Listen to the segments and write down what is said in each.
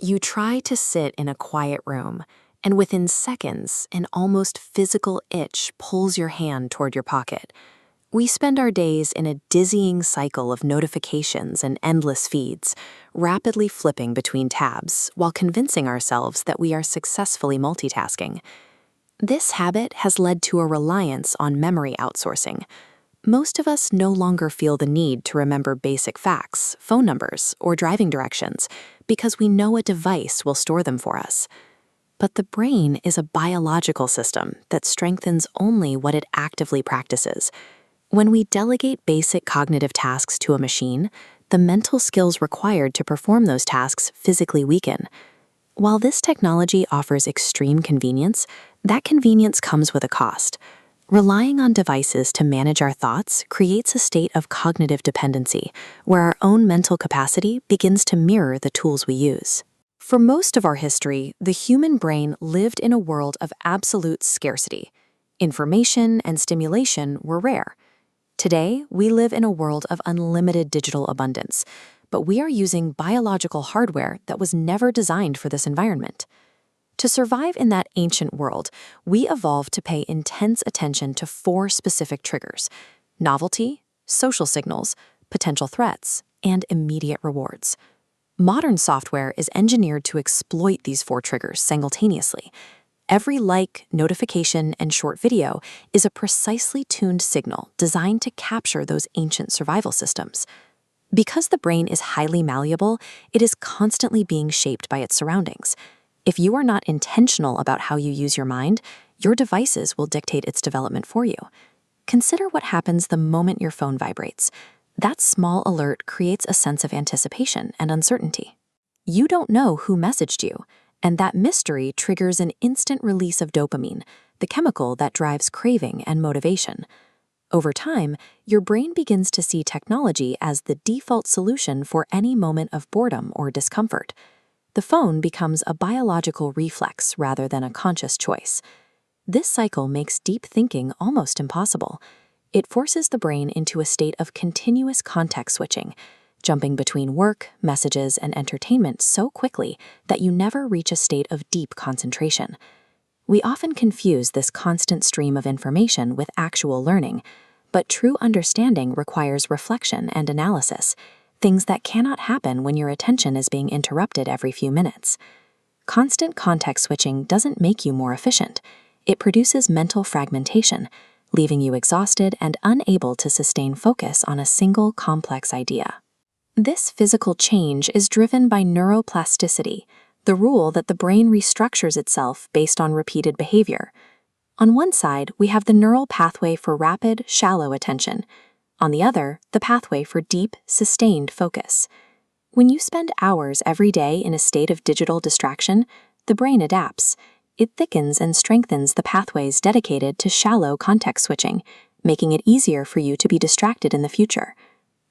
You try to sit in a quiet room, and within seconds, an almost physical itch pulls your hand toward your pocket. We spend our days in a dizzying cycle of notifications and endless feeds, rapidly flipping between tabs while convincing ourselves that we are successfully multitasking. This habit has led to a reliance on memory outsourcing. Most of us no longer feel the need to remember basic facts, phone numbers, or driving directions because we know a device will store them for us. But the brain is a biological system that strengthens only what it actively practices. When we delegate basic cognitive tasks to a machine, the mental skills required to perform those tasks physically weaken. While this technology offers extreme convenience, that convenience comes with a cost. Relying on devices to manage our thoughts creates a state of cognitive dependency, where our own mental capacity begins to mirror the tools we use. For most of our history, the human brain lived in a world of absolute scarcity. Information and stimulation were rare. Today, we live in a world of unlimited digital abundance, but we are using biological hardware that was never designed for this environment. To survive in that ancient world, we evolved to pay intense attention to 4 specific triggers: novelty, social signals, potential threats, and immediate rewards. Modern software is engineered to exploit these 4 triggers simultaneously. Every like, notification, and short video is a precisely tuned signal designed to capture those ancient survival systems. Because the brain is highly malleable, it is constantly being shaped by its surroundings. If you are not intentional about how you use your mind, your devices will dictate its development for you. Consider what happens the moment your phone vibrates. That small alert creates a sense of anticipation and uncertainty. You don't know who messaged you, and that mystery triggers an instant release of dopamine, the chemical that drives craving and motivation. Over time, your brain begins to see technology as the default solution for any moment of boredom or discomfort. The phone becomes a biological reflex rather than a conscious choice. This cycle makes deep thinking almost impossible. It forces the brain into a state of continuous context switching, jumping between work, messages, and entertainment so quickly that you never reach a state of deep concentration. We often confuse this constant stream of information with actual learning, but true understanding requires reflection and analysis, things that cannot happen when your attention is being interrupted every few minutes. Constant context switching doesn't make you more efficient. It produces mental fragmentation, leaving you exhausted and unable to sustain focus on a single complex idea. This physical change is driven by neuroplasticity, the rule that the brain restructures itself based on repeated behavior. On one side, we have the neural pathway for rapid, shallow attention. On the other, the pathway for deep, sustained focus. When you spend hours every day in a state of digital distraction, the brain adapts. It thickens and strengthens the pathways dedicated to shallow context switching, making it easier for you to be distracted in the future.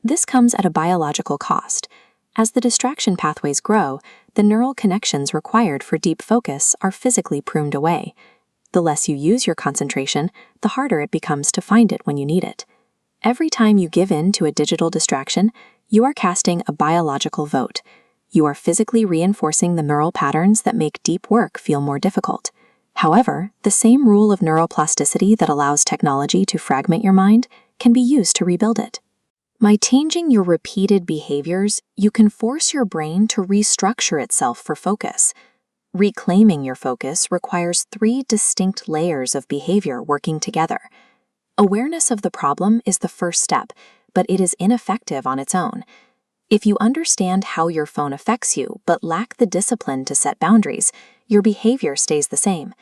This comes at a biological cost. As the distraction pathways grow, the neural connections required for deep focus are physically pruned away. The less you use your concentration, the harder it becomes to find it when you need it. Every time you give in to a digital distraction, you are casting a biological vote. You are physically reinforcing the neural patterns that make deep work feel more difficult. However, the same rule of neuroplasticity that allows technology to fragment your mind can be used to rebuild it. By changing your repeated behaviors, you can force your brain to restructure itself for focus. Reclaiming your focus requires 3 distinct layers of behavior working together. Awareness of the problem is the first step, but it is ineffective on its own. If you understand how your phone affects you but lack the discipline to set boundaries, your behavior stays the same.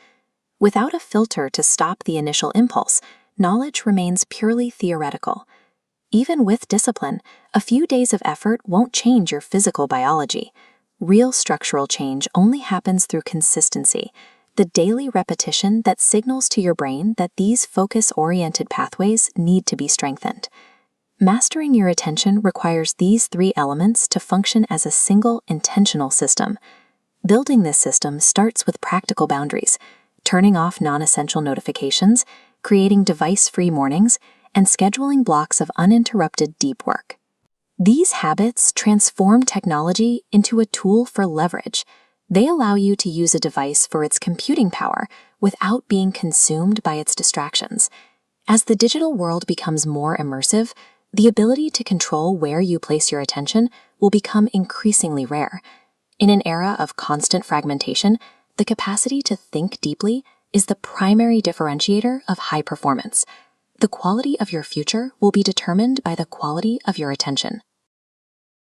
Without a filter to stop the initial impulse, knowledge remains purely theoretical. Even with discipline, a few days of effort won't change your physical biology. Real structural change only happens through consistency, the daily repetition that signals to your brain that these focus-oriented pathways need to be strengthened. Mastering your attention requires these 3 elements to function as a single intentional system. Building this system starts with practical boundaries, turning off non-essential notifications, creating device-free mornings, and scheduling blocks of uninterrupted deep work. These habits transform technology into a tool for leverage. They allow you to use a device for its computing power without being consumed by its distractions. As the digital world becomes more immersive, the ability to control where you place your attention will become increasingly rare. In an era of constant fragmentation, the capacity to think deeply is the primary differentiator of high performance. The quality of your future will be determined by the quality of your attention.